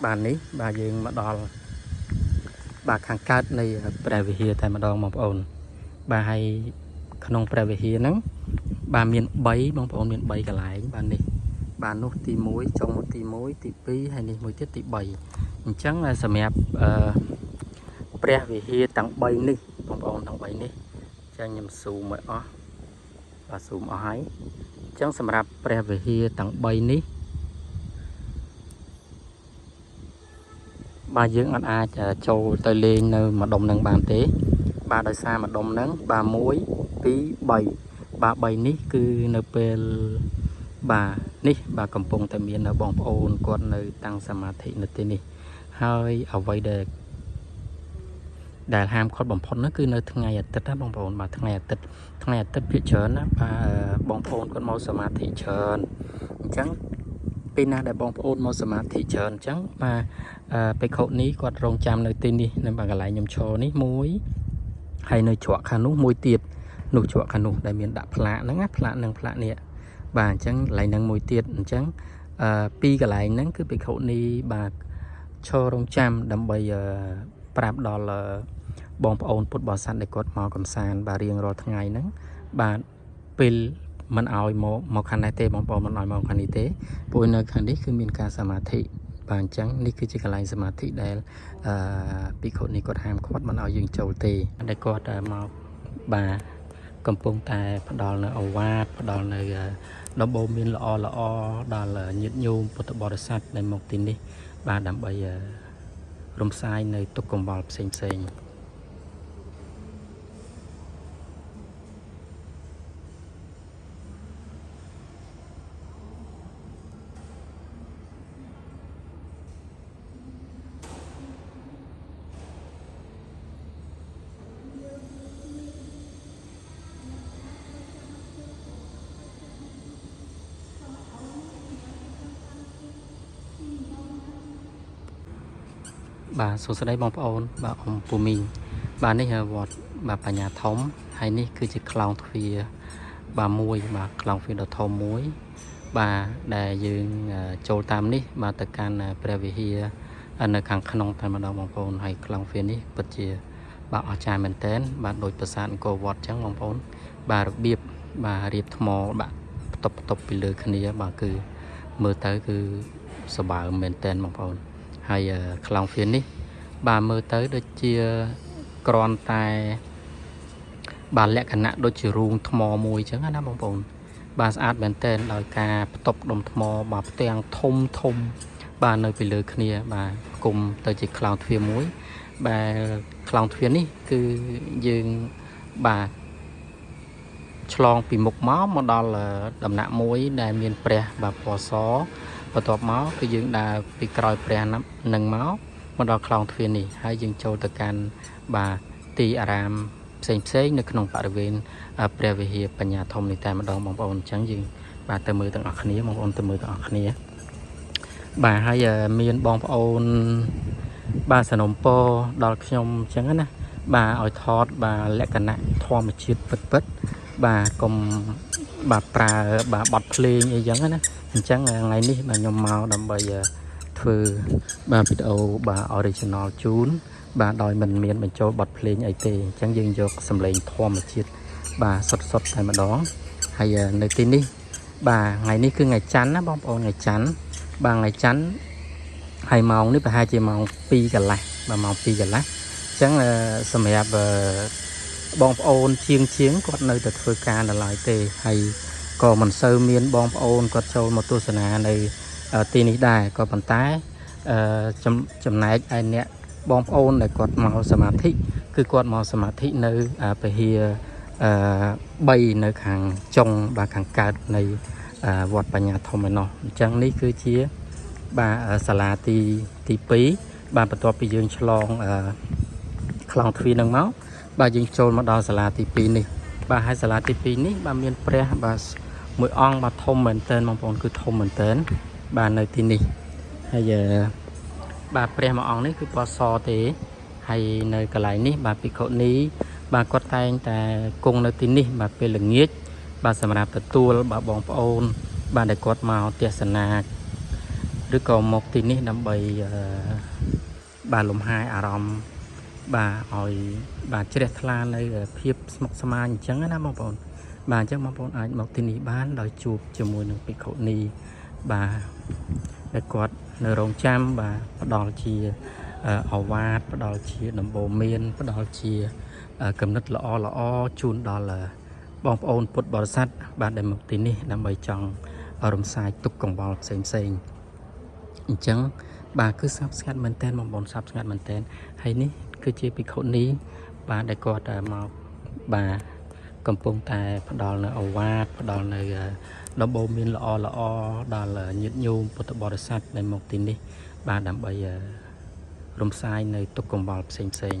bà ní bà dương mà đo bà kháng cát này bà về hìa tại mà đo mong ổn bà hay không bà về hìa nắng bà miền bấy mong ổn miền bấy cả lại bà này bà nút tì muối trong một tì muối tì pi hay này muối tiết tì bầy chẳng là sầm ép bà về hìa tặng bầy đi mong ổn tặng bầy đi cho nhầm xù mà ó và xù mà hái chẳng sầm ép bà về hìa tặng bầy ní bà dưỡng anh ai châu tây lên nơi mà đồng nâng bàn tế bà đời xa mà đồng nâng bà muối tí bầy bà bầy ní cứ nơi bê bà ní bà cầm bông tại miền ở bóng ôn còn nơi tăng samadhi nơi tên ní hơi ở vậy để ham con bóng phôn nó cứ nơi thằng ngày tết á bóng ôn mà thằng ngày tết phía trơn á bà bóng ôn con mau samadhi trơn chẳng pina để bóng ôn mau samadhi trơn chẳng màไปเขานี้ก็รองจำในตีนี่ในบางกะไหลยมโชนี่มุ้ยให้ในจั่วขานุมุ้ยเตียบหนูจั่วขานุได้เมียนดับพละนั่งพละนั่งพละเนี่ยบางจังไหลนั่งมุ้ยเตียบจังปีกะไหลนั่งคือไปเขานี้บางโชรองจำดำใบปราบดอลบองปอนปุดบอสันได้กดมอกำซานบาเรียงรอทั้งไงนั่งบางปีมันเอาหมอคันไนเต้บองปอนมันเอาหมอคันไนเต้ปุยในคันนี้คือมีการสมาธิบางจังนี่คือจิกลายสมาธิได้ปีคนนี้ก็ทำขวัดมันเอายิงโจลตีได้ก็มาบากำปงแต่พดอลในอวาดพดอลในดอโบมินละอดอลยึดยูปุตตบริษัทในหมกตินนี้บาดำใบลมทรายในตุกกบอลเซ็งbà số sẽ đây bóng ôn bà ôngปูmình bà này là vọt bà nhà thống hay ní cứ chỉ clown thì bà muối bà clown thì đợt thâu muối bà để dương châu tam ní bà tất cả là về hi anh ở khang khăn tại mà đâu bóng ôn hay clown thì ní bật chia bà ở trà mình tên bà đổi bờ sạn cô vọt trắng bóng ôn bà được biệp bà điệp mò bà tập bị lừa khăn đi bà cứ mưa tới cứ sợ bà mình tên bóng ôn hay clown phiền ní bà mơ tới đôi chia còn tại bà lẽ cả nặng đôi chỉ ruộng thò mùi chẳng hạn bông bồn bà sát bên tên đòi ca tập đồng thò bà tiếng thông bà nơi bị lừa kia bà cùng tới chỉ clown phiền muối bà clown phiền ní cứ dừng bà chlong bị mục máu mà đó là đầm nặng muối đại miền pre bà bỏ xó và tọt máu cứ dừng đã bị còi pre nâng máu mà đó clown phiền này hay dừng châu từ can bà ti aram xem nơiក្នុងបរិវេណព្រះវិហារបញ្ញាធំនេះតែម្ដងបងប្អូនអញ្ចឹងយើងបាទទៅមើលទាំងអស់គ្នាបងប្អូនទៅមើលទាំងអស់គ្នាបាទហើយមានបងប្អូនបាទសនំពរដល់ខ្ញុំអញ្ចឹងណាបាទឲ្យថតបាទលក្ខណៈធម្មជាតិពិតបាទកុំបាទប្រើបាទបត់ភ្លេងអីចឹងណាអញ្ចឹងថ្ងៃនេះបាទខ្ញុំមកដើម្បីធ្វើបាទវីដេអូបាទ original ជូនបាទដោយមិនមានបញ្ចូលបទភ្លេងអីទេអញ្ចឹងយើងយកសម្លេងធម្មជាតិបាទសុទ្ធតែម្ដងហើយនៅទីនេះបាទថ្ងៃនេះគឺថ្ងៃច័ន្ទណាបងប្អូនថ្ងៃច័ន្ទបាទថ្ងៃច័ន្ទហើយម៉ោងនេះប្រហែលជាម៉ោង2កន្លះបាទម៉ោង2កន្លះអញ្ចឹងសម្រាប់បងប្អូនជាងគាត់នៅតែធ្វើការនៅឡើយទេហើយក៏មិនសូវមានបងប្អូនគាត់ចូលមកទស្សនានៅទីនេះដែរក៏ប៉ុន្តែចំណែកឯអ្នកបងប្អូនដែលគាត់មកសមាធិគឺគាត់មកសមាធិនៅពហិ3នៅខាងចុងបាទខាងកើតនៃវត្តបញ្ញាធំឯណោះអញ្ចឹងនេះគឺជាបាទសាលាទី2បាទបន្ទាប់ពីយើងឆ្លងខ្លងទ្វារនឹងមកបាទយើងចូលមកដល់សាលាទី2នេះបាទហើយសាលាទី2នេះបាទមានព្រះបាទមួយអង្គបាទធំមែនតើបងប្អូនគឺធំមែនតើបាទនៅទីនេះហើយបាទព្រះមួយអង្គនេះគឺពណ៌សទេហើយនៅកន្លែងនេះបាទភិក្ខុនីបាទគាត់តែងតែគង់នៅទីនេះបាទពេលល្ងាចបាទសម្រាប់ទទួលបាទបងប្អូនបាទដែលគាត់មកទេសនា ឬក៏មកទីនេះដើម្បីបាទលំហែអារម្មណ៍បាទឲ្យបាទជ្រះថ្លានៅភាពស្មុគស្មាញអញ្ចឹងណាបងប្អូនបាទអញ្ចឹងបងប្អូនអាចមកទីនេះបានដោយជួបជាមួយនឹងភិក្ខុនីបាទដែលគាត់នៅរងចាំបាទផ្ដល់ជាអវាទផ្ដល់ជាដំបូន្មានផ្ដល់ជាគំនិតល្អជូនដល់បងប្អូនពុទ្ធបរិស័ទបាទដែលមកទីនេះដើម្បីចង់រំសាយទុក្ខកង្វល់ផ្សេងអញ្ចឹងបាទគឺស្ងប់ស្ងាត់មែនតើបងប្អូនស្ងប់ស្ងាត់មែនតើហើយនេះគឺជាភិក្ខុនីបាទដែលគាត់មកបាទកំពុងតែផ្ដល់នៅឱវាទផ្ដល់នៅដំបូន្មានល្អដល់ញាតិញោមពុទ្ធបរិស័ទដែលមកទីនេះបាទដើម្បីរំសាយនៅទុក្ខកង្វល់ផ្សេង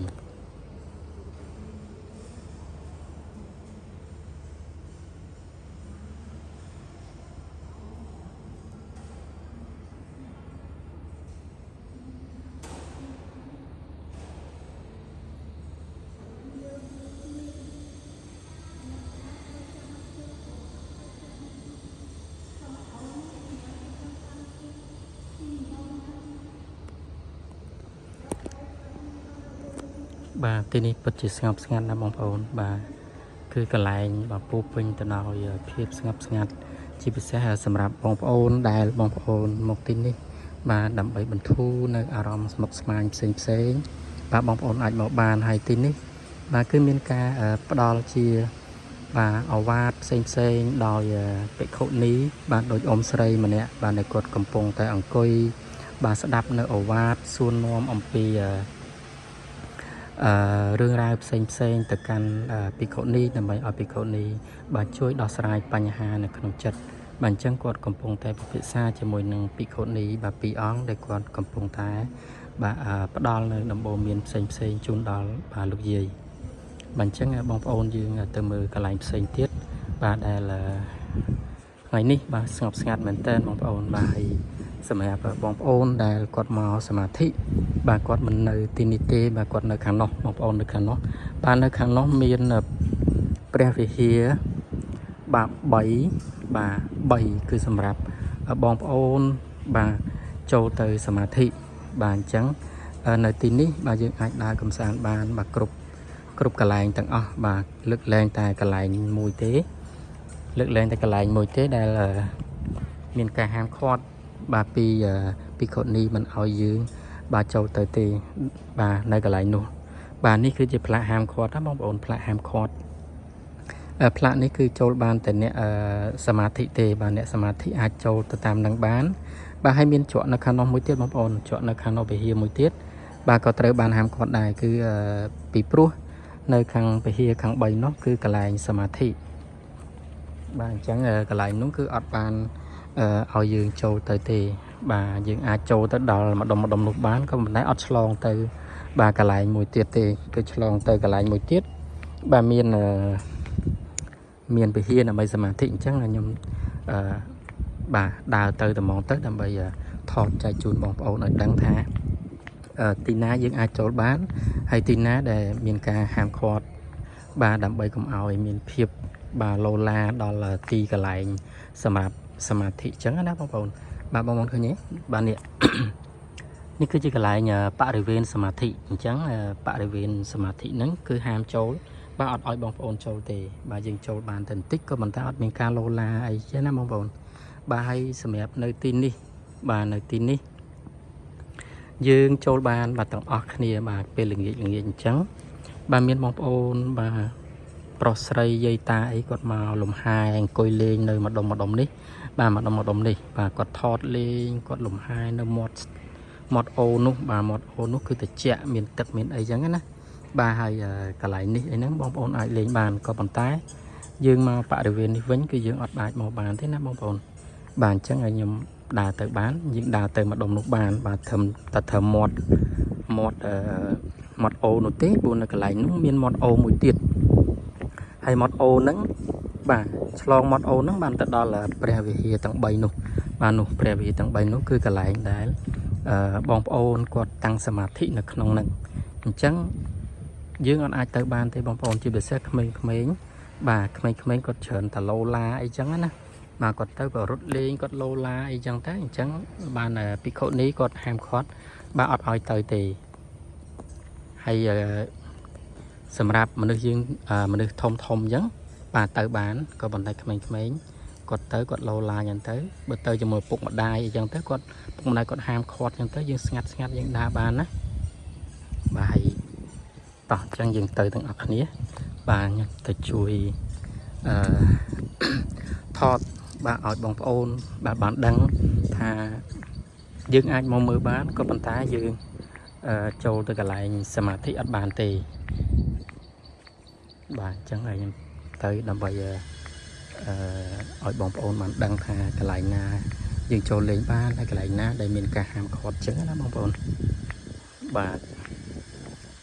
បាទទីនេះពិតជាស្ងប់ស្ងាត់ណាបងប្អូនបាទគឺកន្លែងបាទពោពេញទៅដោយភាពស្ងប់ស្ងាត់ជាពិសេសសម្រាប់បងប្អូនដែលបងប្អូនមកទីនេះបាទដើម្បីបន្ធូរនៅអារម្មណ៍ស្មុគស្មាញផ្សេងបាទបងប្អូនអាចមកបានហើយទីនេះបាទគឺមានការផ្ដល់ជាបាទអវាទផ្សេងដោយភិក្ខុនីបាទដូចអ៊ំស្រីម្នាក់បាទដែលគាត់កំពុងតែអង្គុយបាទស្ដាប់នៅអវាទសួរនាំអំពីរឿងរ៉ាវផ្សេងទៅកាន់ភិក្ខុនីដើម្បីឲ្យភិក្ខុនីបាទជួយដោះស្រាយបញ្ហានៅក្នុងចិត្តបាទអញ្ចឹងគាត់កំពុងតែពិភាក្សាជាមួយនឹងភិក្ខុនីបាទពីរអង្គដែលគាត់កំពុងតែបាទផ្ដល់នៅដំបូន្មានផ្សេងជូនដល់បាទលោកយាយបាទអញ្ចឹងបងប្អូនយើងទៅមើលកន្លែងផ្សេងទៀតបាទដែលថ្ងៃនេះបាទស្ងប់ស្ងាត់មែនតើបងប្អូនបាទហើយសម្រាប់បងប្អូនដែលគាត់មកសមាធិបាទគាត់មិននៅទីនេះទេបាទគាត់នៅខាងនោះបងប្អូននៅខាងនោះបាទនៅខាងនោះមានព្រះវិហារបាទ3បាទ3គឺសម្រាប់បងប្អូនបាទចូលទៅសមាធិបាទអញ្ចឹងនៅទីនេះបាទយើងអាចដើរកម្សាន្តបានបាទគ្រប់កន្លែងទាំងអស់បាទលើកលែងតែកន្លែងមួយទេដែលមានការហាមឃាត់បាទពីភិក្ខុនីមិនឲ្យយើងបាទចូលទៅទេបាទនៅកន្លែងនោះបាទនេះគឺជាផ្លាកហាមឃាត់ណាបងប្អូនផ្លាកហាមឃាត់ផ្លាកនេះគឺចូលបានតែអ្នកសមាធិទេបាទអ្នកសមាធិអាចចូលទៅតាមនឹងបានបាទហើយមានជក់នៅខាងនោះមួយទៀតបងប្អូនជក់នៅខាងនោះវិហារមួយទៀតបាទក៏ត្រូវបានហាមឃាត់ដែរគឺពីព្រោះនៅខាងវិហារខាង3នោះគឺកន្លែងសមាធិបាទអញ្ចឹងកន្លែងនោះគឺអត់បានឲ្យយើងចូលទៅទេបាទយើងអាចចូលទៅដល់ម្ដុំនោះបានក៏មិនដែរអត់ឆ្លងទៅបាទកន្លែងមួយទៀតទេគឺឆ្លងទៅកន្លែងមួយទៀតបាទមានវិហារដើម្បីសមាធិអញ្ចឹងខ្ញុំបាទដើរទៅត្មងទៅដើម្បីថតចែកជូនបងប្អូនឲ្យដឹងថាទីណាយើងអាចចូលបានហើយទីណាដែលមានការហាមឃាត់បាទដើម្បីកុំឲ្យមានភាពបាទលោឡាដល់ទីកន្លែងសម្រាប់សមាធិអញ្ចឹងណាបងប្អូនបាទបងប្អូនឃើញទេបាទនេះគឺជាកន្លែងបរិវេណសមាធិអញ្ចឹងបរិវេណសមាធិហ្នឹងគឺហាមចូលបាទអត់ឲ្យបងប្អូនចូលទេបាទយើងចូលបានតែបន្តិចក៏ប៉ុន្តែអត់មានការលោឡាអីចឹងណាបងប្អូនបាទហើយសម្រាប់នៅទីនេះបាទនៅទីនេះយើងចូលបានបាទទាំងអស់គ្នាបាទពេលល្ងាចអញ្ចឹងបាទមានបងប្អូនបាទប្រុសស្រីយាយតាអីគាត់មកលំហែអង្គុយលេងនៅម្ដុំនេះបាទម្ដុំនេះបាទគាត់ថតលេងគាត់លំហែនៅមាត់អូនោះបាទមាត់អូនោះគឺត្រជាក់មានទឹកមានអីចឹងណាបាទហើយកន្លែងនេះអីហ្នឹងបងប្អូនអាចលេងបានក៏ប៉ុន្តែយើងមកបរិវេណនេះវិញគឺយើងអត់អាចមកបានទេណាបងប្អូនបាទអញ្ចឹងឲ្យខ្ញុំដើរទៅបានយើងដើរទៅម្ដុំនោះបានបាទធ្វើមាត់អូនោះទេព្រោះនៅកន្លែងនោះមានមាត់អូមួយទៀតហើយមាត់អូហ្នឹងបាទឆ្លងមាត់អូហ្នឹងបានទៅដល់ព្រះវិហារទាំង3នោះបាទនោះព្រះវិហារទាំង3នោះគឺកន្លែងដែលបងប្អូនគាត់តាំងសមាធិនៅក្នុងហ្នឹងអញ្ចឹងយើងអាចទៅបានទេបងប្អូនជាពិសេសក្មេងៗបាទក្មេងៗគាត់ច្រើនតឡូឡាអីចឹងណា mà còn tới có rút lên còn lâu la ấy chẳng tới chẳng bạn là bị khổ ní còn ham khót ba ọt oi tới thì hay sầm rạp mà nước dương mà nước thông thông giống bà tới bán có bàn tay mấy còn tới còn lâu la nhận tới bữa tới cho một bụng một đai chẳng tới còn bụng một đai còn ham khót chẳng tới dương ngắt dương đa bàn á bà hay tỏ chẳng dừng tới từng ọc ní bà nhận tới chui thọt bà ở bóng ôn bà bán đăng thà dương ai mong mơ bán có bàn tay dương châu từ cả lại sầm thị ắt bàn tì bà chẳng là tới làm bây giờ ở bóng ôn bán đăng thà cả lại na dương châu lên ba lại cả lại na đây mình cả hàm khót trứng đó bóng ôn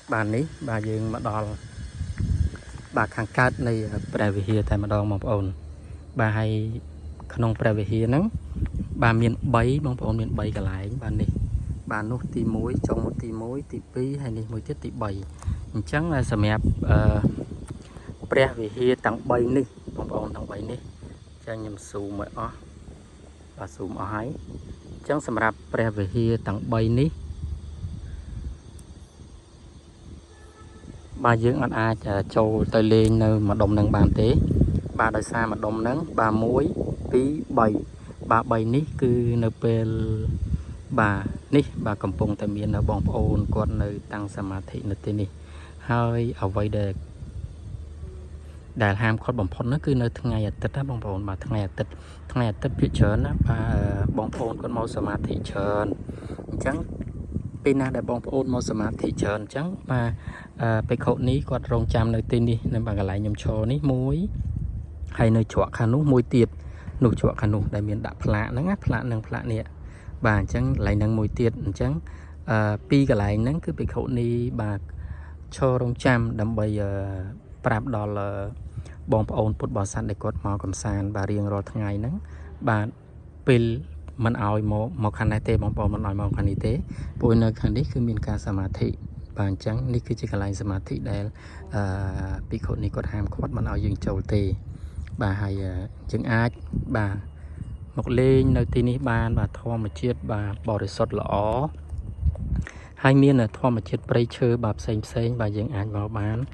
bà ní bà dương mà đo bà khang cát này bè về hier tại mà đo bóng ôn bà hay không bè về hier nắng bà miền bấy bóng ôn miền bấy cả lại bà ní bà nút tì muối trong một tì muối tì pi hay này một tiết tì bảy chẳng là sầm hẹp pre về hia tặng bay đi bông bông tặng bay đi cho nhầm sù mẹ ó và sù mỏ hái chẳng sầm hẹp pre về hia tặng bay đi bà dưỡng ăn ai chả trâu tới lên nơi mà đồng nâng bàn tế bà đời xa mà đồng nâng bà muối pi bảy bà bảy ní cứ nơi bà ní bà cầm pông tại miền ở bóng ôn còn nơi tăng samadhi nơi tên này hơi ở vậy để đại ham khót bóng phôn nó cứ nơi thằng ngày tết á bóng ôn mà thằng ngày tết phía trên á bà bóng ôn còn mau samadhi trơn chẳng bên nào để bóng ôn mau samadhi trơn chẳng màไปkhẩu ní còn rong chăm nơi tên đi nên bà lại nhầm cho ní muối hay nơi chọa khăn nút muối tiệt nụ chọa khăn nút đại miền đạp lạ nó ngắt lạ nâng lạ nè bà chẳng lại nâng mùi tiệt chẳng pi cả lại nâng cứ bị khẩu ni bà cho rong chăm đâm bây giờ prap đó là bom ôn put bò sắn để cột màu cầm sàn bà riêng rồi tháng ngày nâng bà pil mình ao một khăn này tê bom ôn mình ao một khăn này tê bôi nơi khăn đấy cứ miền ca samadhi bà chẳng ní cứ chỉ cả lại samadhi để bị khẩu ni cột ham cột mình ao dương châu tê bà hay chứng ai bà một lên nơi tí ní ban và thoa mà chết bà bỏ để sọt lỏ hai miên là thoa mà chết bay chơi bà xem bà dừng ảnh vào bán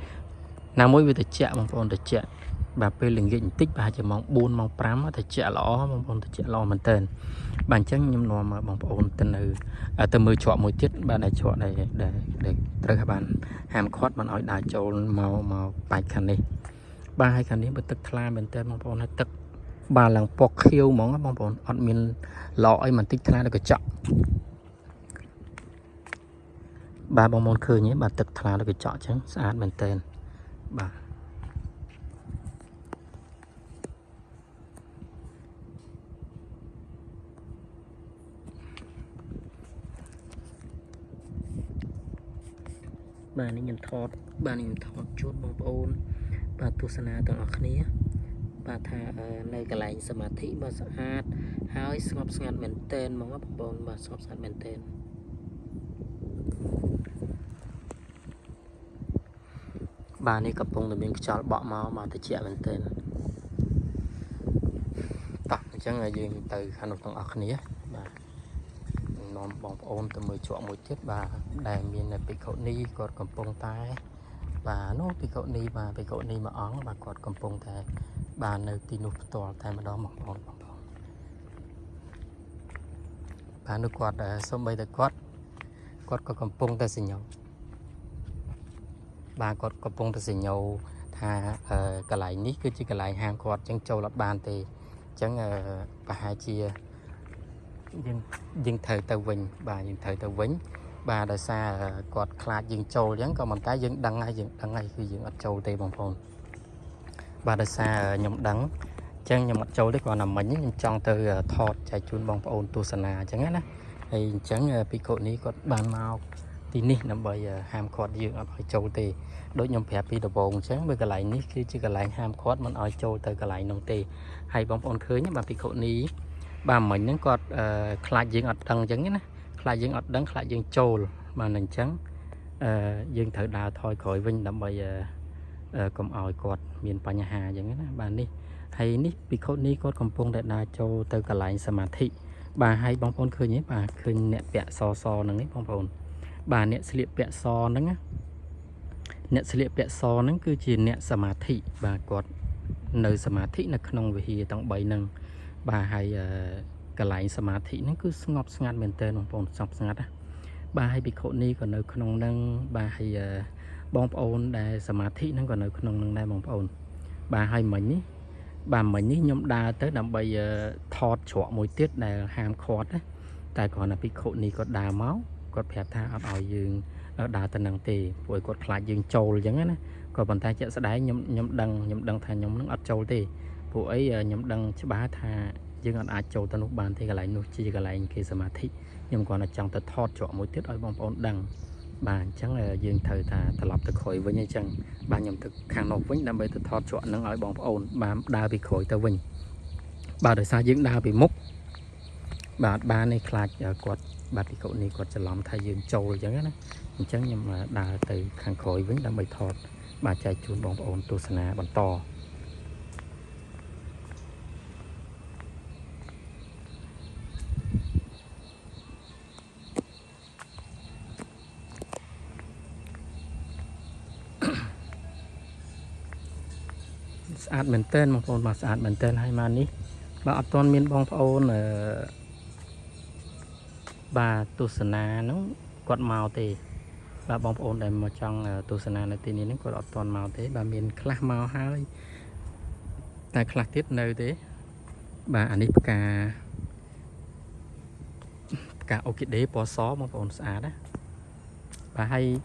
nào mỗi về chợ mà còn được chợ bà pe lình gịnh tích bà chỉ mong buôn mong prám thì chợ lỏ mong còn chợ lỏ mình tên bàn chân nhâm nò mà bằng ôn tên từ mười chọn một tiết bà đại chọn này để tới các bạn hàm khót mà nói đại châu màu bạch khăn đi ba hai khăn đi bật tức la mình tên mong ôn hay tức bà làng bọc khiêu món bông bồn ọt miên lọ ấy mình tích ra được cái chọn bà bông bồn khơi nhé bà tực thà được cái chọn chứ sát mình tên bà này nhìn thọt chút bông bồn bà tu sana tầng ở khné bà thà nơi cái lạnh samadhi bà sát hái ngọc ngàn mình tên mà ngọc bồn bà ngọc ngàn mình tên bà này cặp bông là mình cho bỏ máu mà tới trẻ mình tên tập chẳng là gì từ khăn một tầng ở khné bà nó bông ôn từ 10 chọn một chiếc bà đại miền là bị cậu ni còn cầm bông tay bà nó bị cậu ni mà ón bà còn cầm bông tay bà nơi tin nút tòa tại mà đó mỏng bông bà nước quạt xong bây giờ quạt có cầm bông ta xin nhau bà có cầm bông ta xin nhau thà cái lại nít cứ chỉ cái lại hàng quạt chẳng châu lọt bàn thì chẳng bà hai chia dân thời tàu vinh bà dân thời tàu vĩnh bà đã xa quạt khá dân châu vẫn còn một cái dân đăng ngay khi dân ở châu tây bằng phồn bà đã xa nhầm đắng chẳng nhầm mặt châu đấy còn nằm mình trong từ thọt chạy chun bằng ôn tu sana chẳng á hay chẳng bị cội ní có bàn màu thì ní nằm bởi ham khót dương ở châu thì đối nhầm phép đi đồ bồn chẳng với cái lại ní khi chỉ cái lại ham khót mình ở châu từ cái lại nông tì hay bóng ôn khơi nhé bà bị cội ní bà mình nó có khai dương ở đằng chẳng nhé khai dương ở đằng khai dương châu mà mình chẳng dương thử đào thôi khỏi vinh nằm bởi cầm ỏi quạt miền Pà Nhà Hà chẳng á bà ní hay ní bị khâu ní có cầm pông để đa châu từ cả lại samadhi bà hay bong pon khơi nhé bà khơi nè bẹ so nắng ấy bong pon bà nè sliệp bẹ so nắng á nè sliệp bẹ so nắng cứ chỉ nè samadhi bà quạt nơi samadhi là không về hi tặng bảy nâng bà hay cả lại samadhi nó cứ ngọc ngắt bên tên bong pon ngọc ngắt á bà hay bị khâu ní còn nơi không nâng bà hay bong pon để samadhi nó còn nơi không nâng đây bong pon bà hay mình bà mình ní nhom đa tới đầm bây thọt chọ mùi tiết là ham khót á tại còn là bị khổ ní có đà máu có phép tha ấp ỏi dương đà tên năng tì rồi có lại dương trâu giống á còn bàn tay chạy sẽ đáy nhom đăng thà nhom nó ấp trâu tì vụ ấy nhom đăng chứ bá tha dương ăn ai trâu tên lúc bàn thì cái lại nuôi chi cái lại kia samadhi nhưng còn là trong tới thọt chọ mùi tiết ở bong bóng đăng bà chẳng là dương thời ta lọc từ khỏi với nhau chẳng bà nhầm thực hàng nộp vĩnh đam bê từ thọt chọn nâng ở bóng ổn bà đa bị khỏi tờ vinh bà đời xa dương đa bị múc bà này khạc quạt bà bị cậu này quạtจะlòng thay dương trâu chẳng á chẳng nhưng mà đa từ hàng khỏi vĩnh đam bê thọt bà chạy chuồn bóng ổn tu sanh bằng to sạch mình tên bong ổn mà sạch mình tên hay mà ní bà ở toàn miền bong ổn bà tu sanh nó quạt màu thì bà bong ổn để mà trong tu sanh này thì nó quạt ở toàn màu thế bà miền khla màu hai tại khla tiết nơi thế bà anh ấy cả ok đế bỏ xó bong ổn sạch đó bà hay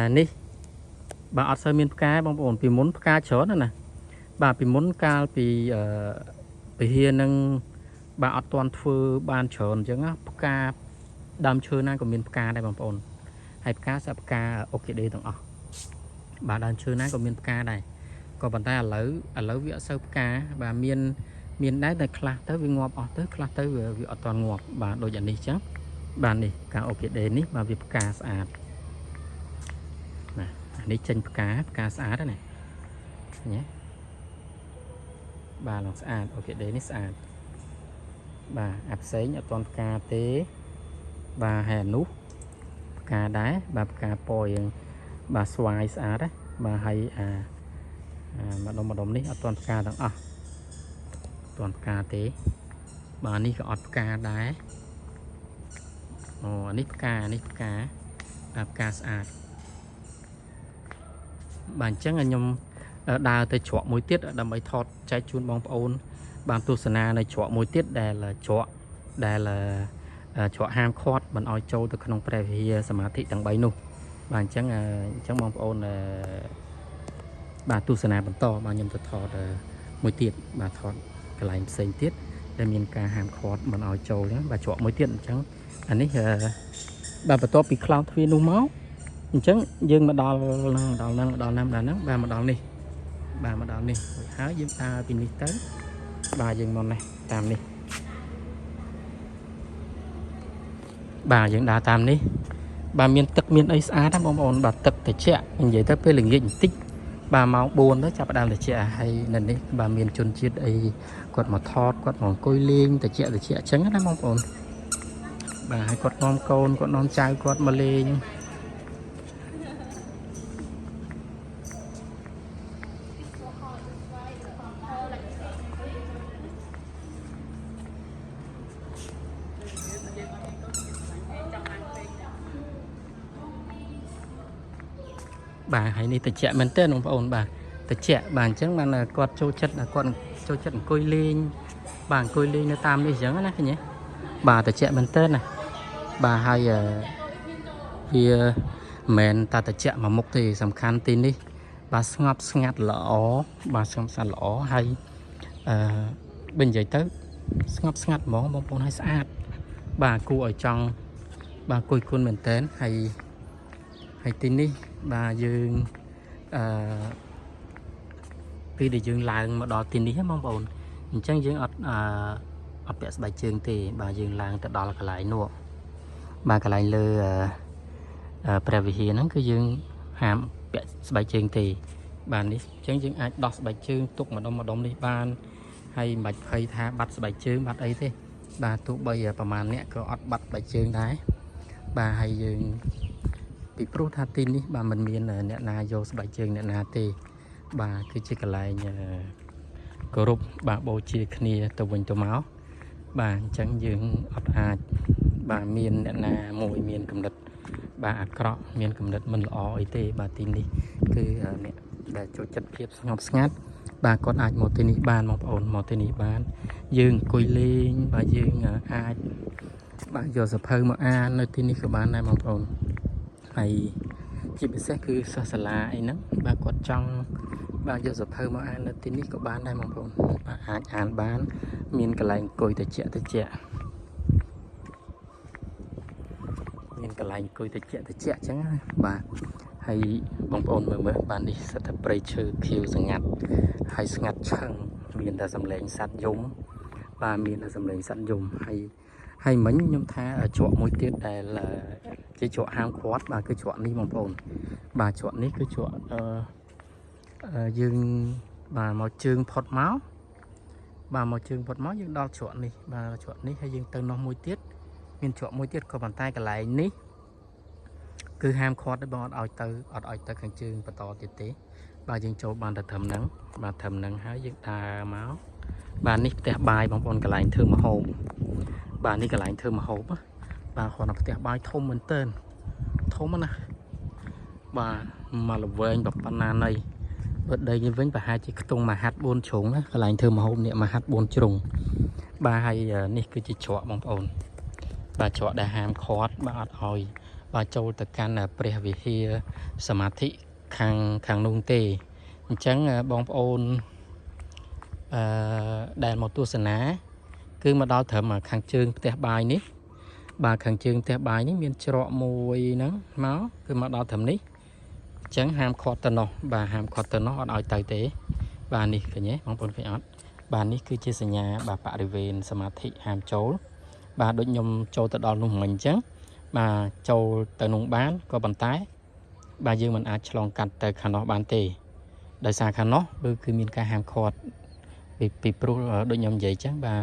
ní bà ở sơ miền cá bong ổn vì muốn cá chó nữa nè bà vì muốn cá vì hiền nâng bà ở toàn phơi ban chọn chứ á cá đam chơi nay của miền cá đây bong ổn hay cá sập cá ok đế tầng bà đam chơi nay của miền cá này còn bàn tay ở lỡ vía sơ cá bà miền đáy tại khla tới vì ngọt tới khla tới vì ở toàn ngọt bà đôi dần đi chứ bà này cá ok đế ní bà việc cá sạch này chân cá sạch đó này nhé bà lòng sạch ok đấy nít sạch bà áp sấy ở toàn cá tế bà hè nút cá đá bà cá pòi bà xoài sạch đấy bà hay mà đồng ní ở toàn cá đằng toàn cá tế bà ní có cá đá nít cá áp cá sạch bản chất là nhom đào tới chọ mối tiết đầm bấy thọt trái chuôn bong ôn bản tu sanh này chọ mối tiết đè là chọ ham khót bản oi châu từ khung pre hi samadhi tầng bấy nu bản chất chẳng bong ôn là bản tu sanh bản to bản nhom từ thọt mối tiết bản thọt cái lại xây tiết để miền ca ham khót bản oi châu nhé và chọ mối tiết chẳng anh ấy bà bắt to bị cloud phi nu máu chẳng dương mà đo năm bà mà đo đi háo dương ta pin đi tới bà dương món này tam đi bà dương đá tam đi bà miền tật miền ấy xa đó bông ồn bà tật để trẻ mình vậy tới linh nghiệm tích bà máu buồn đó chả đang để trẻ hay nên đi bà miền chôn chiết ấy quạt mà thọt quạt mà côi lên để trẻ trắng đó bông ồn bà hay quạt non côn quạt non trai quạt mà lên bà hãy đi tập trẻ mình tên ông ổn bà tập trẻ bàn chắc mà là quạt trâu chất côi lên bàn côi lên nó tam đi giống đó nhé bà tập trẻ mình tên này bà hay vì mình ta tập trẻ mà mục thì sầm khăn tin đi bà ngắt lỏ bà ngắt lỏ hay bên dưới tới ngắt món bông bông hay sạch bà cu ở trong bà côi khuôn mình tên hay tin đi bà dương vì để dương làng mà đo tin đi hết mong bồn chẳng dương ở bệ bài trường thì bà dương làng từ đó là cái lại nụ bà cái lại lơ previ nó cứ dương hàm bệ bài trường thì bàn đi chẳng dừng ai đọt bài chương tục mà đông đi ban hay mạch hay tha bắt bài chương bắt ấy thế bà tụ bây giờประมาณ nè có ọt bắt bài chương đấy bà hay dừng bị pro tha tin đi bà mình miền nè na vô bài chương nè na tê bà cứ chỉ cần lại cơ rụp bà bầu chia kia từ vinh từ máu bà chẳng dừng ọt bà miền nè na mùi miền cầm địch bà ạc cọ miền cầm địch mình lọ ấy tê bà tin đi cứ nè để cho chấtភាពស្ងប់ស្ងាត់បាទគាត់អាចមកទីនេះបានបងប្អូនមកទីនេះបានយើងអង្គុយលេងបាទយើងអាចបាទយកសភៅមកអាននៅទីនេះក៏បានដែរបងប្អូនហើយជាពិសេសគឺសិស្សសាលាអីហ្នឹងបាទគាត់ចង់បាទយកសភៅមកអាននៅទីនេះក៏បានដែរបងប្អូនបាទអាចអានបានមានកន្លែងអង្គុយតិចមានកន្លែងអង្គុយតិចអញ្ចឹងបាទហើយបងប្អូនមើលបាននេះសិតតែព្រៃឈើខៀវស្ងាត់ហើយស្ងាត់ឆឹងមានតែសំឡេងសត្វយំបាទមានតែសំឡេងសត្វយំហើយមិញខ្ញុំថាជក់មួយទៀតដែលជាជក់ហាមឃាត់បាទគឺជក់នេះបងប្អូនបាទជក់នេះគឺជក់យើងបាទមកជើងផុតមកបាទមកជើងផុតមកយើងដល់ជក់នេះបាទជក់នេះហើយយើងទៅនោះមួយទៀតមានជក់មួយទៀតក៏ប៉ុន្តែកន្លែងនេះគឺហាមឃាត់បងអត់ឲ្យទៅខាងជើងបន្តទៀតទេបាទយើងចូលបានតែត្រឹមហ្នឹងបាទត្រឹមហ្នឹងហើយយើងដើរមកបាទនេះផ្ទះបាយបងប្អូនកន្លែងធ្វើម្ហូបបាទនេះកន្លែងធ្វើម្ហូបបាទគាត់នៅផ្ទះបាយធំមែនតើធំណាបាទមកល្វែងប៉ុណ្ណាណីបើដីនេះវិញប្រហែលជាខ្ទង់មួយហាត់4ជ្រុងណាកន្លែងធ្វើម្ហូបនេះមួយហាត់4ជ្រុងបាទហើយនេះគឺជាច្រកបងប្អូនបាទច្រកដែលហាមឃាត់បាទអត់ឲ្យបាទចូលទៅកាន់ព្រះវិហារសមាធិខាងនោះទេអញ្ចឹងបងប្អូនដែលមកទស្សនាគឺមកដល់ត្រឹមខាងជើងផ្ទះបាយនេះបាទខាងជើងផ្ទះបាយនេះមានច្រកមួយហ្នឹងមកគឺមកដល់ត្រឹមនេះអញ្ចឹងហាមឃាត់ទៅនោះបាទហាមឃាត់ទៅនោះអត់ឲ្យទៅទេបាទនេះឃើញទេបងប្អូនឃើញអត់បាទនេះគឺជាសញ្ញាបាទបរិវេណសមាធិហាមចូលបាទដូចខ្ញុំចូលទៅដល់នោះមិញអញ្ចឹងបាទចូលទៅនោះបានក៏ប៉ុន្តែបាទយើងមិនអាចឆ្លងកាត់ទៅខាងនោះបានទេដោយសារខាងនោះគឺមានការហាមឃាត់ពីព្រោះដូចខ្ញុំនិយាយអញ្ចឹងបាទ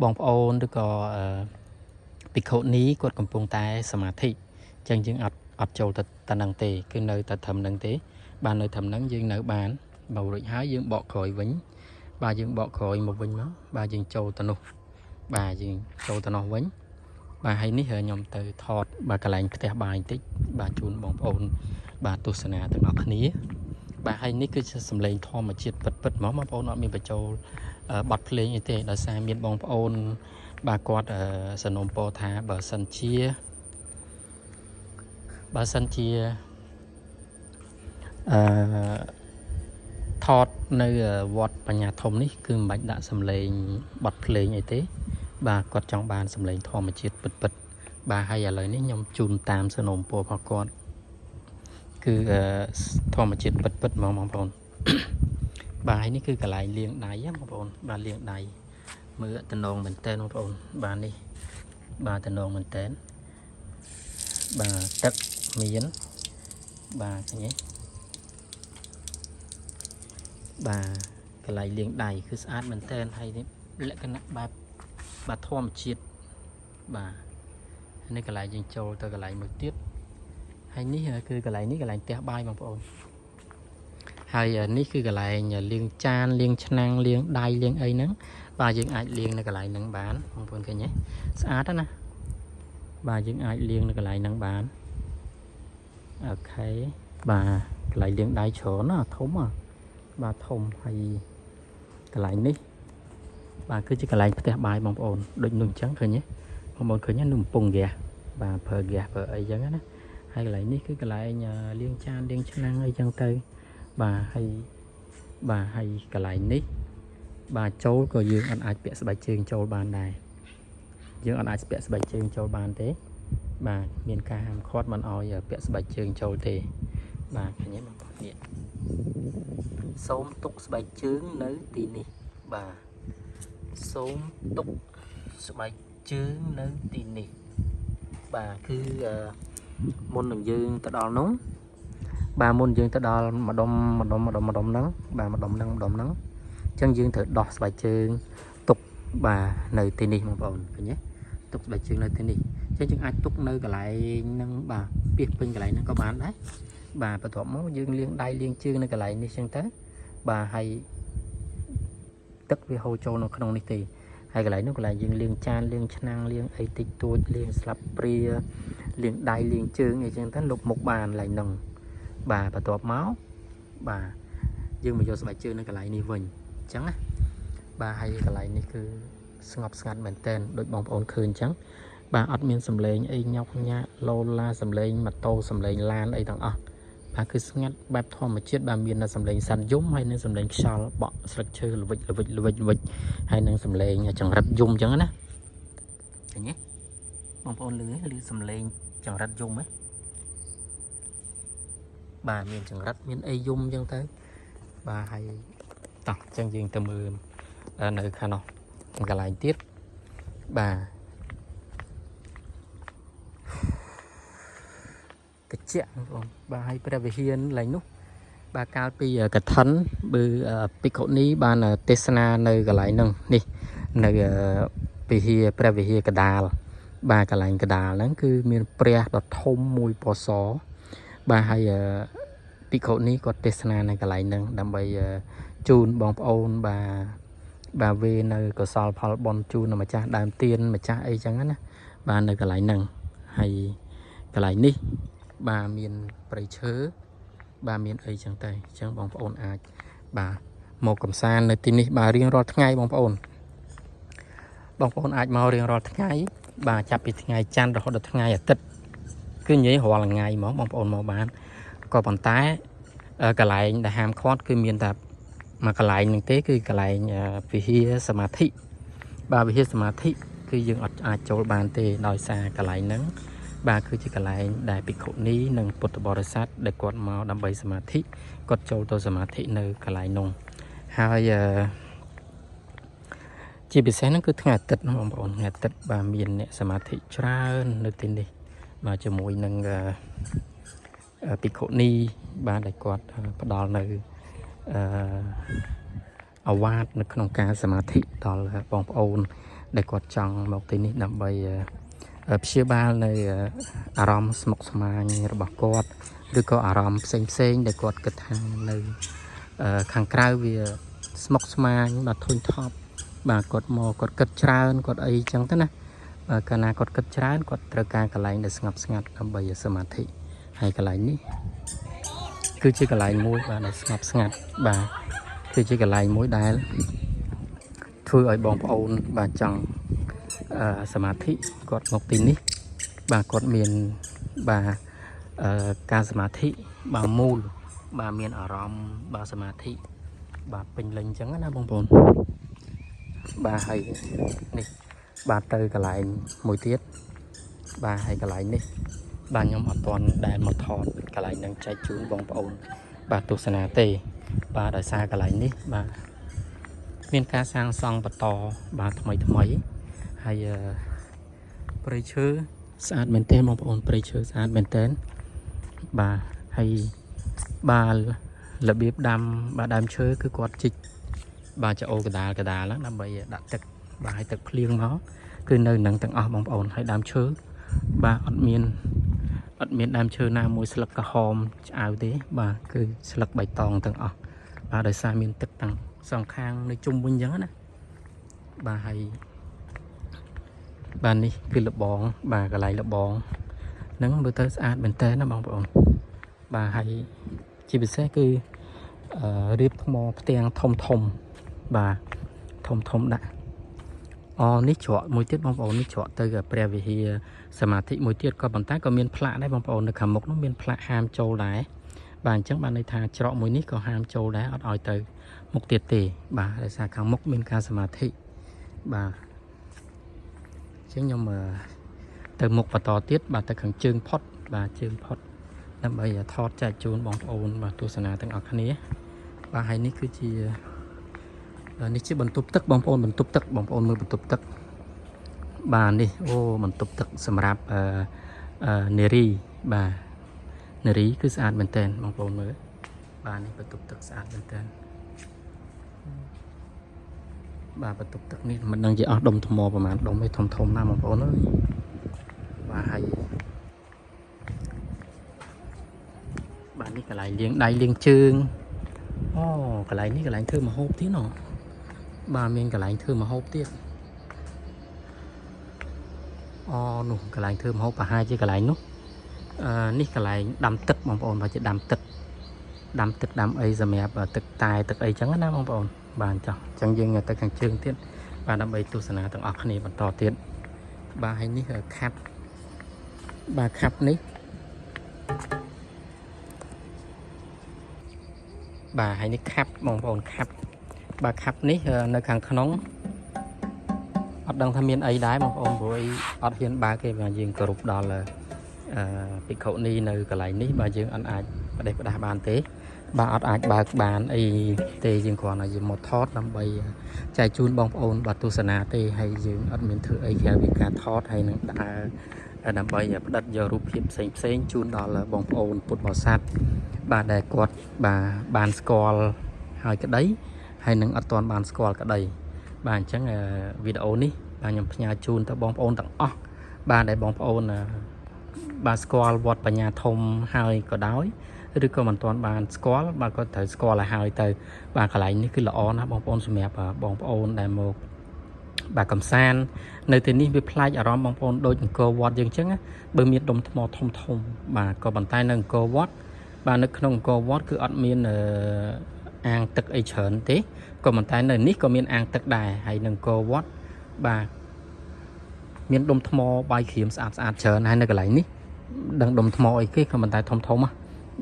បងប្អូនឬក៏ភិក្ខុនីគាត់កំពុងតែសមាធិអញ្ចឹងយើងអត់ចូលទៅនឹងទេគឺនៅតែត្រឹមនឹងទេបាទនៅត្រឹមនឹងយើងនៅបានបើរួចហើយយើងបកក្រោយវិញបាទយើងបកក្រោយមកវិញមកបាទយើងចូលទៅនោះបាទយើងចូលទៅនោះវិញបាទហើយនេះខ្ញុំទៅថតបាទកន្លែងផ្ទះបាយបន្តិចបាទជូនបងប្អូនបាទទស្សនាទាំងអស់គ្នាបាទហើយនេះគឺជាសម្លេងធម្មជាតិពិតៗហ្មងបងប្អូនអត់មានបញ្ចូលបទភ្លេងអីទេដោយសារមានបងប្អូនបាទគាត់សនំពោថាបើសិនជាថតនៅវត្តបញ្ញាធំនេះគឺមិនបាច់ដាក់សម្លេងបទភ្លេងអីទេបាទគាត់ចង់បានសម្លេងធម្មជាតិពិតបាទហើយឥឡូវនេះខ្ញុំជូនតាមសនំពោរបស់គាត់គឺធម្មជាតិពិតហ្មងបងប្អូនបាទហើយនេះគឺកន្លែងលាងដៃបងប្អូនបាទលាងដៃមើលតំណងមែនតើបងប្អូនបាទនេះបាទតំណងមែនតើបាទទឹកមានបាទឃើញទេបាទកន្លែងលាងដៃគឺស្អាតមែនតើហើយនេះលក្ខណៈបាទធម្មជាតិបាទនេះកន្លែងយើងចូលទៅកន្លែងមួយទៀតហើយនេះគឺកន្លែងនេះកន្លែងផ្ទះបាយបងប្អូនហើយនេះគឺកន្លែងលាងចានលាងឆ្នាំងលាងដៃលាងអីហ្នឹងបាទយើងអាចលាងនៅកន្លែងហ្នឹងបានបងប្អូនឃើញទេស្អាតណាបាទយើងអាចលាងនៅកន្លែងហ្នឹងបានអូខេបាទកន្លែងលាងដៃច្រើនណាធំបាទធំហើយកន្លែងនេះបាទគឺជាកន្លែងផ្ទះបាយបងប្អូនដូចនោះអញ្ចឹងឃើញទេបងប្អូនឃើញនោះកំពុងហ្គាសបាទប្រើហ្គាសប្រើអីចឹងណាហើយកន្លែងនេះគឺកន្លែងលាងចានលាងឆ្នាំងអីចឹងទៅបាទហើយកន្លែងនេះបាទចូលក៏យើងអត់អាចពាក់ស្បែកជើងចូលបានដែរយើងអត់អាចពាក់ស្បែកជើងចូលបានទេបាទមានការហាមឃាត់មិនឲ្យពាក់ស្បែកជើងចូលទេបាទឃើញទេបងប្អូននេះសូមទុកស្បែកជើងនៅទីនេះបាទសូមទុកស្បែកជើងនៅទីនេះបាទគឺមុននឹងយើងទៅដល់នោះ bà môn dương tới đó mà đom nắng bà mà đom nắng chân dương thử đọt bài chương tục bà nơi tên đi mà bọn nhé tục bài chương nơi tên đi chứ chừng ai tục nơi cái lại nâng bà biết bên cái lại nó có bán đấy bà phải thọ máu dương liên đai liên chương nơi cái lại đi xem tới bà hay tức với hồ châu nó không đi thì hay cái lại nó là dương liên chan liên năng liên ấy tịch tôi liên slap pria liên đai liên chương này trên tới lục một bàn lại nâng bà tọt máu bà dương mà vô bài chương nơi cái lại đi vinh trắng á bà hay cái lại này cứ ngọc ngặt bản tên đội bóng ổn khơi trắng bà ọt miên sầm lên ấy nhóc nhá lô la sầm lên mặt tô sầm lên lan ấy thằng bà cứ ngắt bẹp thò mà chết bà miên là sầm lên sàn giống hay nên sầm lên sao bỏ sạch chơi là vịt hay nên sầm lên chẳng rạch dung chẳng á thấy nhé bóng ổn lưới sầm lên chẳng rạch dung ấy bà miên chẳng rạch miên ấy dung chẳng tới bà hay tập chân dương tầm nơi khả năng cái lại tiết bà cái chẹn bà hay về hiền lấy nút bà cao pi cái thân bư pico ní bà là tesna nơi cái lại nâng đi nơi về hiền cái đà bà cái lại cái đà nó cứ miền pre đọt thôm mùi bò xó bà hay pico ní có tesna này cái lại nâng đâm bay chun bóng ôn bà về nơi có sal phal bon chun mà cha đàm tiên mà cha ấy chẳng á bà nơi cái lại nâng hay cái lại ní bà miền bầy chớ bà miền ấy chẳng tay chẳng bóng ôn ai bà một cầm san nơi tin đi bà riêng rót ngay bóng ôn ai mau riêng rót ngay bà chạp bị ngày chăn rồi được ngày ở tết cứ nhớ họ là ngày món bóng ôn màu bán có bàn tay cái lại đã ham khót cứ miền tạp mà cái lại những thế cứ cái lại vì hia samadhi bà vì hia samadhi cứ dừng ở ai chỗ bàn tê đòi xa cái lại nắng bà cứ chỉ cái lại đại bị khổ ní nâng bột bò sát để quạt màu đâm bầy samadhi quạt châu tô samadhi nơi cái lại nông hai chỉ bị sáng nó cứ ngày tết nó bỏng bỏng ngày tết bà miền nè samadhi tra nơi tin đi mà cho mũi nâng bị khổ ní bà để quạt đo nơi ở vát nó không cá samadhi đó là bỏng ôn để quạt trăng một tin đi đâm bầy phía ba này aram smok smangរបស់គាត់ឬក៏អារម្មណ៍ផ្សេងដែលគាត់គិតថានៅខាងក្រៅវាស្មុកស្មាញបាទធុញថប់បាទគាត់មកគាត់គិតច្រើនគាត់អីចឹងទៅណាបាទកាលណាគាត់គិតច្រើនគាត់ត្រូវការកន្លែងដែលស្ងប់ស្ងាត់ដើម្បីសមាធិហើយកន្លែងនេះគឺជាកន្លែងមួយបាទដែលស្ងប់ស្ងាត់បាទគឺជាកន្លែងមួយដែលធ្វើឲ្យបងប្អូនបាទចង់សមាធិគាត់មកទីនេះបាទគាត់មានបាទការសមាធិបាទមូលបាទមានអារម្មណ៍បាទសមាធិបាទពេញលេញអញ្ចឹងណាបងប្អូនបាទហើយនេះបាទទៅកន្លែងមួយទៀតបាទហើយកន្លែងនេះបាទខ្ញុំអត់ទាន់ដែលមកថតកន្លែងនឹងចែកជូនបងប្អូនបាទទស្សនាទេបាទដោយសារកន្លែងនេះបាទមានការសាងសង់បន្តបាទថ្មីហើយព្រៃឈើស្អាតមែនទែនបងប្អូនព្រៃឈើស្អាតមែនទែនបាទហើយបាទរបៀបដាំបាទដើមឈើគឺគាត់ជីកបាទចោកដាលហ្នឹងដើម្បីដាក់ទឹកបាទឲ្យទឹកភ្លៀងមកគឺនៅនឹងទាំងអស់បងប្អូនហើយដើមឈើបាទអត់មានដើមឈើណាមួយស្លឹកក្រហមឆ្អៅទេបាទគឺស្លឹកបៃតងទាំងអស់បាទដោយសារមានទឹកទាំងសងខាងនៅជុំវិញអញ្ចឹងណាបាទហើយបាទនេះគឺលបងបាទកន្លែងលបងហ្នឹងមើលទៅស្អាតមែនតើណាបងប្អូនបាទហើយជាពិសេសគឺរៀបថ្មផ្ទាំងធំបាទធំដាក់នេះច្រកមួយទៀតបងប្អូននេះច្រកទៅព្រះវិហារសមាធិមួយទៀតក៏ប៉ុន្តែក៏មានផ្លាកដែរបងប្អូននៅខាងមុខនោះមានផ្លាកហាមចូលដែរបាទអញ្ចឹងបានន័យថាច្រកមួយនេះក៏ហាមចូលដែរអត់ឲ្យទៅមុខទៀតទេបាទដោយសារខាងមុខមានការសមាធិបាទខ្ញុំទៅមុខបន្តទៀតបាទទៅខាងជើងផុតបាទជើងផុតដើម្បីថតចែកជូនបងប្អូនបាទទស្សនាទាំងអស់គ្នាបាទហើយនេះគឺជានេះជាបន្ទប់ទឹកបងប្អូនបន្ទប់ទឹកបងប្អូនមើលបន្ទប់ទឹកបាទនេះបន្ទប់ទឹកសម្រាប់នារីបាទ នារីគឺស្អាតមែនតើបងប្អូនមើលបាទនេះបន្ទប់ទឹកស្អាតមែនតើបាទបន្ទប់ទឹកនេះមិនដឹងជាអស់ដុំថ្មប្រហែលដុំឯធំធំណាបងប្អូនអើយបាទហើយបាទនេះកន្លែងលាងដៃលាងជើងអូកន្លែងនេះកន្លែងធ្វើម្ហូបទៀតណ៎បាទមានកន្លែងធ្វើម្ហូបទៀតអូនោះកន្លែងធ្វើម្ហូបប្រហែលជាកន្លែងនោះនេះកន្លែងដាំទឹកបងប្អូនបើជាដាំទឹកដាំអីសម្រាប់ទឹកតែទឹកអីចឹងណាបងប្អូនបាទចោះអញ្ចឹងយើងទៅខាងជើងទៀតបាទដើម្បីទស្សនាទាំងអស់គ្នាបន្តទៀតបាទហើយនេះខាត់បាទខាត់នេះបាទហើយនេះខាត់បងប្អូនខាត់បាទខាត់នេះនៅខាងក្នុងអត់ដឹងថាមានអីដែរបងប្អូនព្រោះអីអត់ហ៊ានបើកទេបាទយើងគោរពដល់ភិក្ខុនីនៅកន្លែងនេះបាទយើងអត់អាចបដិបដាបានទេបាទអត់អាចបើកបានអីទេយើងគ្រាន់តែយើងមកថតដើម្បីចែកជូនបងប្អូនបាទទស្សនាទេហើយយើងអត់មានធ្វើអីក្រៅពីការថតហើយនឹងដើរដើម្បីផ្ដិតយករូបភាពផ្សេងជូនដល់បងប្អូនពុទ្ធបរិស័ទបាទដែលគាត់បាទបានស្គាល់ហើយក្តីហើយនឹងអត់ទាន់បានស្គាល់ក្តីបាទអញ្ចឹងវីដេអូនេះបាទខ្ញុំផ្ញើជូនទៅបងប្អូនទាំងអស់បាទដែលបងប្អូនបាទស្គាល់វត្តបញ្ញាធំហើយក៏ដោយឬក៏មិនទាន់បានស្គាល់បាទក៏ត្រូវស្គាល់ឲ្យហើយទៅបាទកន្លែងនេះគឺល្អណាស់បងប្អូនសម្រាប់បងប្អូនដែលមកបាទកំសាន្តនៅទីនេះវាប្លែកអារម្មណ៍បងប្អូនដូចអង្គរវត្តយើងអញ្ចឹងបើមានដុំថ្មធំបាទក៏ប៉ុន្តែនៅអង្គរវត្តបាទនៅក្នុងអង្គរវត្តគឺអត់មានអាងទឹកអីច្រើនទេក៏ប៉ុន្តែនៅនេះក៏មានអាងទឹកដែរហើយនៅអង្គរវត្តបាទមានដុំថ្មបាយក្រៀមស្អាតច្រើនហើយនៅកន្លែងនេះដឹងដុំថ្មអីគេក៏ប៉ុន្តែធំ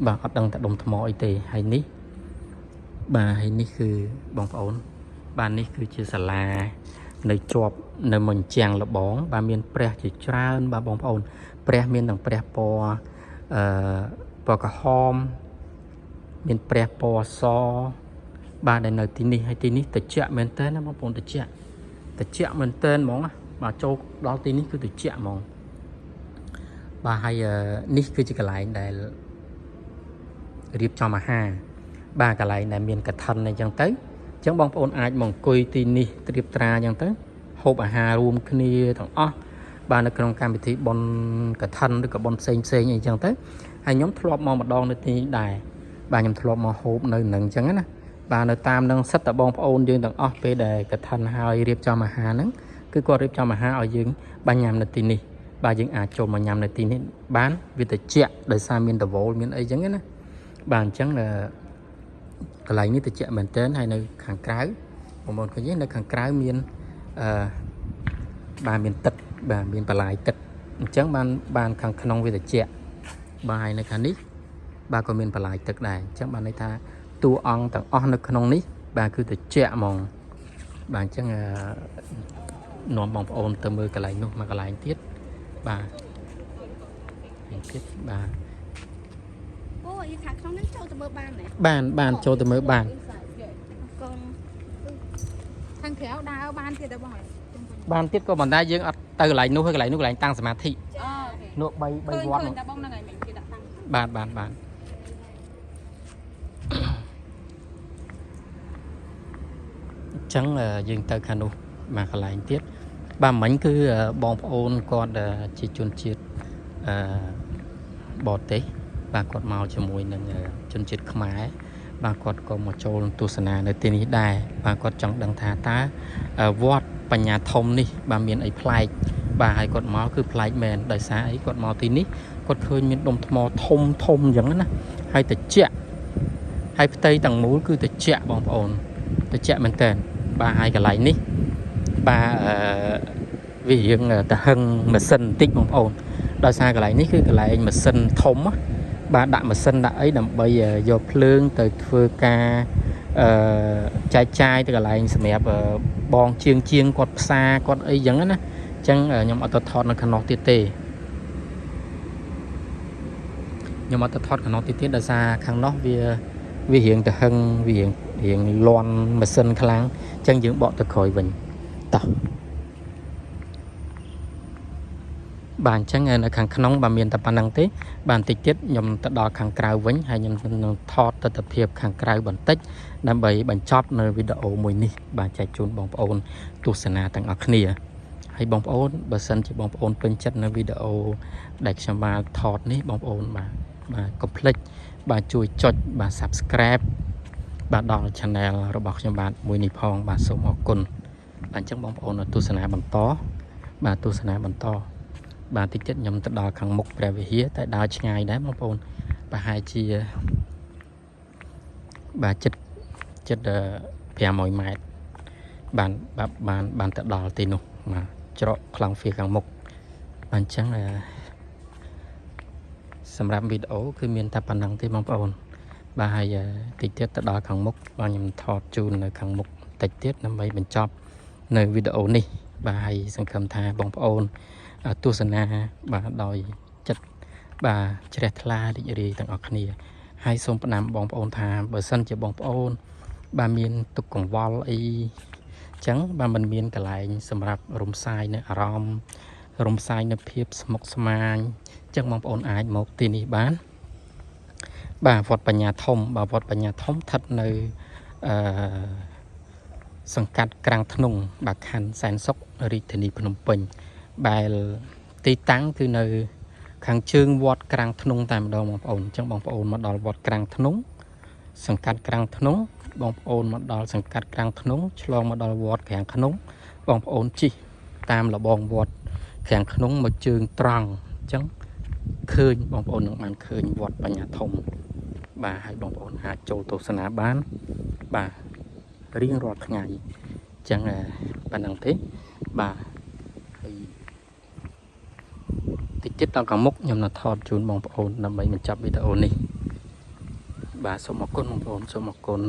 បាទអត់ដឹងតែដុំថ្មអីទេហើយនេះបាទហើយនេះគឺបងប្អូនបាទនេះគឺជាសាលានៅជាប់នៅមញ្ចាំងលបងបាទមានព្រះជាច្រើនបាទបងប្អូនព្រះមានទាំងព្រះពណ៌ពណ៌ក្រហមមានព្រះពណ៌សបាទដែលនៅទីនេះហើយទីនេះត្រជាក់មែនតើណាបងប្អូនត្រជាក់មែនតើហ្មងបាទចូលដល់ទីនេះគឺត្រជាក់ហ្មងបាទហើយនេះគឺជាកន្លែងដែលរៀបចំអាហារបាទកន្លែងដែលមានកឋិនអីចឹងទៅអញ្ចឹងបងប្អូនអាចមកអង្គុយទីនេះត្រៀបត្រាអញ្ចឹងទៅហូបអាហាររួមគ្នាទាំងអស់បាទនៅក្នុងកម្មវិធីបុណ្យកឋិនឬក៏បុណ្យផ្សេងអីចឹងទៅហើយខ្ញុំធ្លាប់មកម្ដងនៅទីនេះដែរបាទខ្ញុំធ្លាប់មកហូបនៅនឹងអញ្ចឹងណាបាទនៅតាមនឹងសិតតែបងប្អូនយើងទាំងអស់ពេលដែលកឋិនហើយរៀបចំអាហារហ្នឹងគឺគាត់រៀបចំអាហារឲ្យយើងបានញ៉ាំនៅទីនេះបាទយើងអាចចូលមកញ៉ាំនៅទីនេះបានវាត្រជាក់ដោយសារមានតវលមានអីចឹងណាបាទអញ្ចឹងកន្លែងនេះត្រជាក់មែនទែនហើយនៅខាងក្រៅបងប្អូនឃើញទេនៅខាងក្រៅមានបាទមានទឹកបាទមានបន្លាយទឹកអញ្ចឹងបានខាងក្នុងវាត្រជាក់បាទហើយនៅខាងនេះបាទក៏មានបន្លាយទឹកដែរអញ្ចឹងបានន័យថាតួអង្គទាំងអស់នៅក្នុងនេះបាទគឺត្រជាក់ហ្មងបាទអញ្ចឹងនាំបងប្អូនទៅមើលកន្លែងនោះមកកន្លែងទៀតបាទបាទអូយខាងក្នុងហ្នឹងចូលទៅមើលបានទេបានចូលទៅមើលបានខាងក្រៅដើរបានទៀតទេបងបានទៀតក៏ប៉ុន្តែយើងអត់ទៅកន្លែងនោះហើយកន្លែងនោះកន្លែងតាំងសមាធិនោះ3វត្តឃើញតែបងហ្នឹងឯងមិនគេដាក់តាំងបាទអញ្ចឹងយើងទៅខាងនោះមកកន្លែងទៀតបាទមិញគឺបងប្អូនគាត់ជាជនជាតិបរទេសបាទគាត់មកជាមួយនឹងជនជាតិខ្មែរបាទគាត់ក៏មកចូលទស្សនានៅទីនេះដែរបាទគាត់ចង់ដឹងថាតើវត្តបញ្ញាធំនេះបាទមានអីប្លែកបាទហើយគាត់មកគឺប្លែកមែនដោយសារអីគាត់មកទីនេះគាត់ឃើញមានដុំថ្មធំអញ្ចឹងណាហើយត្រជាក់ហើយផ្ទៃទាំងមូលគឺត្រជាក់បងប្អូនត្រជាក់មែនតើបាទហើយកន្លែងនេះបាទវារៀងទៅហឹងម៉ាស៊ីនបន្តិចបងប្អូនដោយសារកន្លែងនេះគឺកន្លែងម៉ាស៊ីនធំបាទដាក់ម៉ាស៊ីនដាក់អីដើម្បីយកភ្លើងទៅធ្វើការចែកចាយទៅកន្លែងសម្រាប់បងជាងគាត់ផ្សារគាត់អីចឹងណាអញ្ចឹងខ្ញុំអត់ទៅថតនៅខាងនោះទៀតទេដោយសារខាងនោះវារៀងទៅហឹងវារៀងលន់ម៉ាស៊ីនខ្លាំងអញ្ចឹងយើងបកទៅក្រោយវិញតោះ bạn chẳng nghe là khang nóng bà miền tập bản năng thế bạn tịch tiết nhầm tự đo khang cào vĩnh hay nhầm thọ tự tập hiệp khang cào bản tích nằm bấy bản chóp nơi video mùi ní bạn chạy trốn bóng ôn tu sanh tăng ở khnia hay bóng ôn bờ sân chỉ bóng ôn bên chất nơi video đại xem bà thọt ní bóng ôn mà complete bà chui chốt bà subscribe bà đo channel rồi bọc cho bạn mùi ní phong bà số một côn bạn chắc bóng ôn là tu sanh bằng to bà tu sanh bằng to bà tích chất nhầm tự đo khẳng mục về phía tại đo ngày đấy bóng ôn bà hai chi bà chất bè mỏi mệt bạn tự đo tin nụ mà cho khẳng phía khẳng mục bạn chẳng là sầm rạp videoคือមានតែប៉ុណ្ណឹងទេបងប្អូនបាទហើយតិចទៀតទៅដល់ខាងមុខបាទខ្ញុំថតជូននៅខាងមុខតិចទៀតដើម្បីបញ្ចប់នៅវីដេអូនេះបាទហើយសង្ឃឹមថាបងប្អូនទស្សនាបាទដោយចិត្តបាទជ្រះថ្លារីករាយទាំងអស់គ្នាហើយសូមផ្ដាំបងប្អូនថាបើសិនជាបងប្អូនបាទមានទុកកង្វល់អីចឹងបាទมันមានកន្លែងសម្រាប់រំសាយនៅអារម្មណ៍រំសាយនៅភាពស្មុគស្មាញចឹងបងប្អូនអាចមកទីនេះបានបាទវត្តបញ្ញាធំបាទវត្តបញ្ញាធំស្ថិតនៅសង្កាត់ក្រាំងធ្នង់បាទខណ្ឌសែនសុខរាជធានីភ្នំពេញដែលទីតាំងគឺនៅខាងជើងវត្តក្រាំងធ្នង់តែម្ដងបងប្អូនអញ្ចឹងបងប្អូនមកដល់វត្តក្រាំងធ្នង់សង្កាត់ក្រាំងធ្នង់បងប្អូនមកដល់សង្កាត់ក្រាំងធ្នង់ឆ្លងមកដល់វត្តក្រាំងធ្នង់បងប្អូនជិះតាមលបងវត្តក្រាំងធ្នង់មកជើងត្រង់អញ្ចឹងឃើញបងប្អូននឹងបានឃើញវត្តបញ្ញាធំបាទហើយបងប្អូនអាចចូលទស្សនាបានបាទរៀងរាល់ថ្ងៃអញ្ចឹងប៉ុណ្ណឹងទេបាទហើយតិចទៀតដល់ខាងមុខខ្ញុំនឹងថតជូនបងប្អូនដើម្បីបញ្ចប់វីដេអូនេះបាទសូមអរគុណបងប្អូនសូមអរគុណ